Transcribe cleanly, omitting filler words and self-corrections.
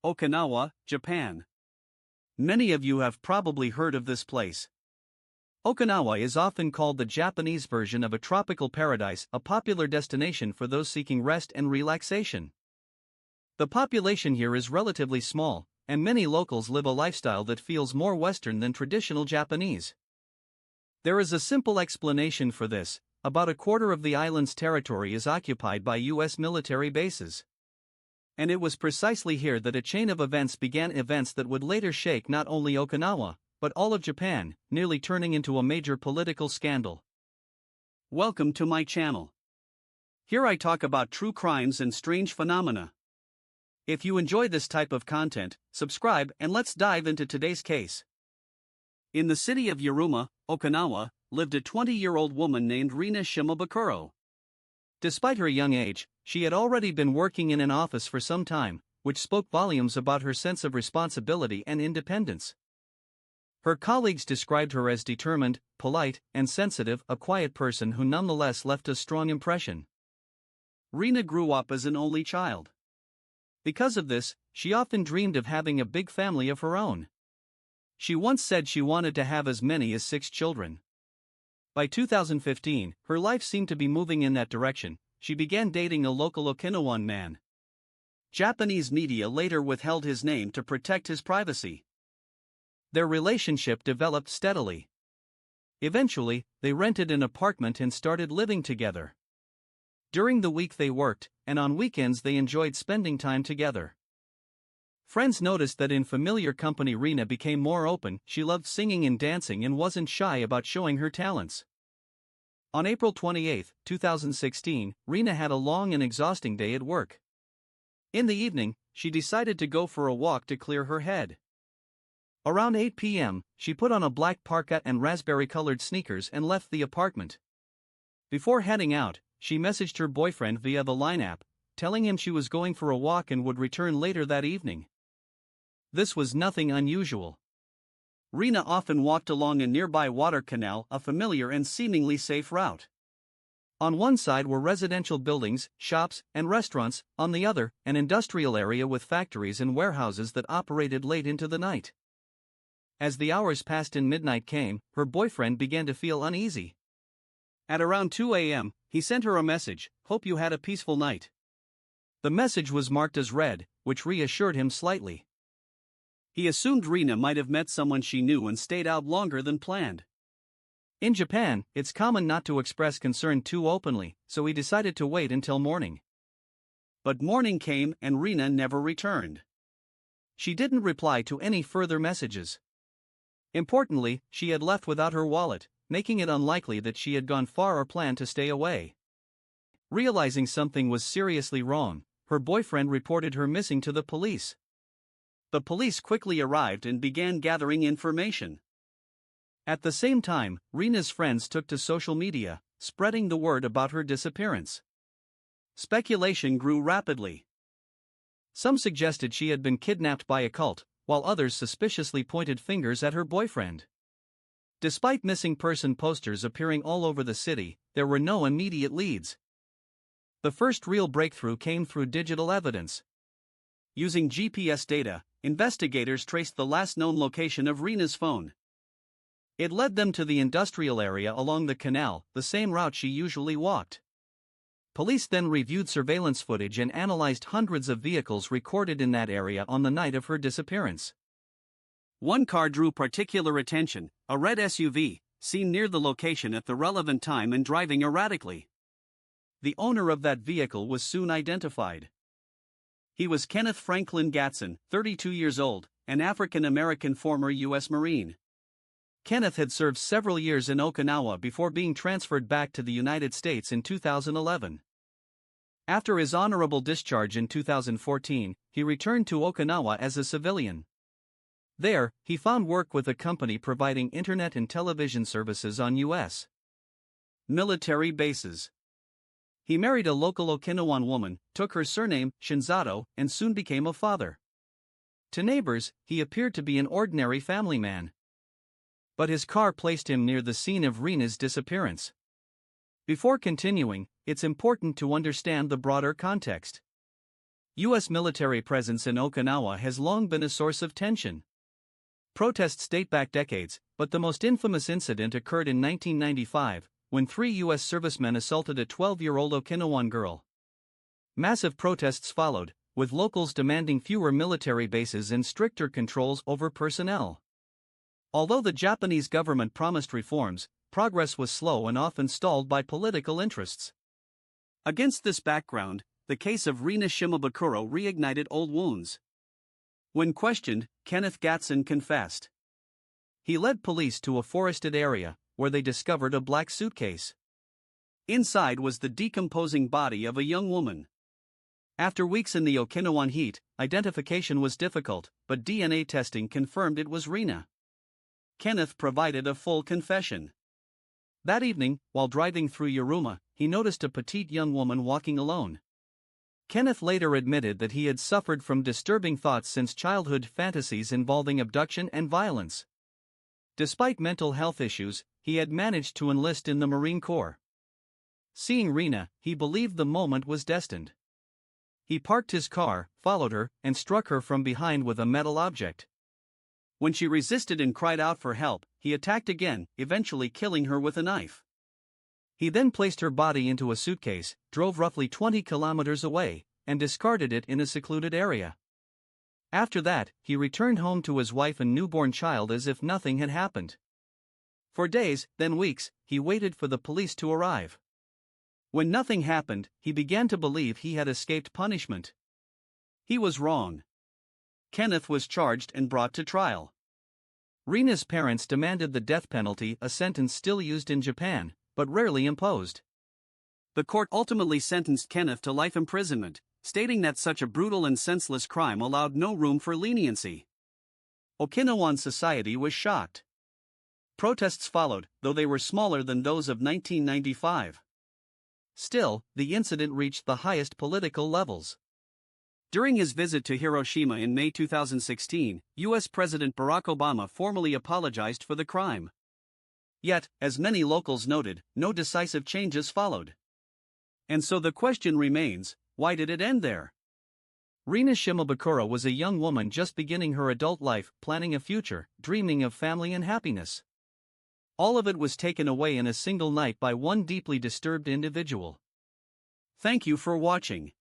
Okinawa, Japan. Many of you have probably heard of this place. Okinawa is often called the Japanese version of a tropical paradise, a popular destination for those seeking rest and relaxation. The population here is relatively small, and many locals live a lifestyle that feels more Western than traditional Japanese. There is a simple explanation for this: about a quarter of the island's territory is occupied by U.S. military bases. And it was precisely here that a chain of events began, events that would later shake not only Okinawa, but all of Japan, nearly turning into a major political scandal. Welcome to my channel. Here I talk about true crimes and strange phenomena. If you enjoy this type of content, subscribe and let's dive into today's case. In the city of Yuruma, Okinawa, lived a 20-year-old woman named Rina Shimabukuro. Despite her young age, she had already been working in an office for some time, which spoke volumes about her sense of responsibility and independence. Her colleagues described her as determined, polite, and sensitive, a quiet person who nonetheless left a strong impression. Rina grew up as an only child. Because of this, she often dreamed of having a big family of her own. She once said she wanted to have as many as 6 children. By 2015, her life seemed to be moving in that direction. She began dating a local Okinawan man. Japanese media later withheld his name to protect his privacy. Their relationship developed steadily. Eventually, they rented an apartment and started living together. During the week they worked, and on weekends they enjoyed spending time together. Friends noticed that in familiar company Rina became more open. She loved singing and dancing and wasn't shy about showing her talents. On April 28, 2016, Rina had a long and exhausting day at work. In the evening, she decided to go for a walk to clear her head. Around 8 p.m., she put on a black parka and raspberry-colored sneakers and left the apartment. Before heading out, she messaged her boyfriend via the Line app, telling him she was going for a walk and would return later that evening. This was nothing unusual. Rina often walked along a nearby water canal, a familiar and seemingly safe route. On one side were residential buildings, shops, and restaurants, on the other, an industrial area with factories and warehouses that operated late into the night. As the hours passed and midnight came, her boyfriend began to feel uneasy. At around 2 a.m., he sent her a message: "Hope you had a peaceful night." The message was marked as read, which reassured him slightly. He assumed Rina might have met someone she knew and stayed out longer than planned. In Japan, it's common not to express concern too openly, so he decided to wait until morning. But morning came and Rina never returned. She didn't reply to any further messages. Importantly, she had left without her wallet, making it unlikely that she had gone far or planned to stay away. Realizing something was seriously wrong, her boyfriend reported her missing to the police. The police quickly arrived and began gathering information. At the same time, Rina's friends took to social media, spreading the word about her disappearance. Speculation grew rapidly. Some suggested she had been kidnapped by a cult, while others suspiciously pointed fingers at her boyfriend. Despite missing person posters appearing all over the city, there were no immediate leads. The first real breakthrough came through digital evidence. Using GPS data, investigators traced the last known location of Rina's phone. It led them to the industrial area along the canal, the same route she usually walked. Police then reviewed surveillance footage and analyzed hundreds of vehicles recorded in that area on the night of her disappearance. One car drew particular attention: a red SUV, seen near the location at the relevant time and driving erratically. The owner of that vehicle was soon identified. He was Kenneth Franklin Gatson, 32 years old, an African-American former U.S. Marine. Kenneth had served several years in Okinawa before being transferred back to the United States in 2011. After his honorable discharge in 2014, he returned to Okinawa as a civilian. There, he found work with a company providing internet and television services on U.S. military bases. He married a local Okinawan woman, took her surname, Shinzato, and soon became a father. To neighbors, he appeared to be an ordinary family man. But his car placed him near the scene of Rina's disappearance. Before continuing, it's important to understand the broader context. U.S. military presence in Okinawa has long been a source of tension. Protests date back decades, but the most infamous incident occurred in 1995, when 3 U.S. servicemen assaulted a 12-year-old Okinawan girl. Massive protests followed, with locals demanding fewer military bases and stricter controls over personnel. Although the Japanese government promised reforms, progress was slow and often stalled by political interests. Against this background, the case of Rina Shimabukuro reignited old wounds. When questioned, Kenneth Gatson confessed. He led police to a forested area, where they discovered a black suitcase. Inside was the decomposing body of a young woman. After weeks in the Okinawan heat, identification was difficult, but DNA testing confirmed it was Rina. Kenneth provided a full confession. That evening, while driving through Yuruma, he noticed a petite young woman walking alone. Kenneth later admitted that he had suffered from disturbing thoughts since childhood fantasies involving abduction and violence. Despite mental health issues, he had managed to enlist in the Marine Corps. Seeing Rina, he believed the moment was destined. He parked his car, followed her, and struck her from behind with a metal object. When she resisted and cried out for help, he attacked again, eventually killing her with a knife. He then placed her body into a suitcase, drove roughly 20 kilometers away, and discarded it in a secluded area. After that, he returned home to his wife and newborn child as if nothing had happened. For days, then weeks, he waited for the police to arrive. When nothing happened, he began to believe he had escaped punishment. He was wrong. Kenneth was charged and brought to trial. Rina's parents demanded the death penalty, a sentence still used in Japan, but rarely imposed. The court ultimately sentenced Kenneth to life imprisonment, stating that such a brutal and senseless crime allowed no room for leniency. Okinawan society was shocked. Protests followed, though they were smaller than those of 1995. Still, the incident reached the highest political levels. During his visit to Hiroshima in May 2016, U.S. President Barack Obama formally apologized for the crime. Yet, as many locals noted, no decisive changes followed. And so the question remains, why did it end there? Rina Shimabukuro was a young woman just beginning her adult life, planning a future, dreaming of family and happiness. All of it was taken away in a single night by one deeply disturbed individual. Thank you for watching.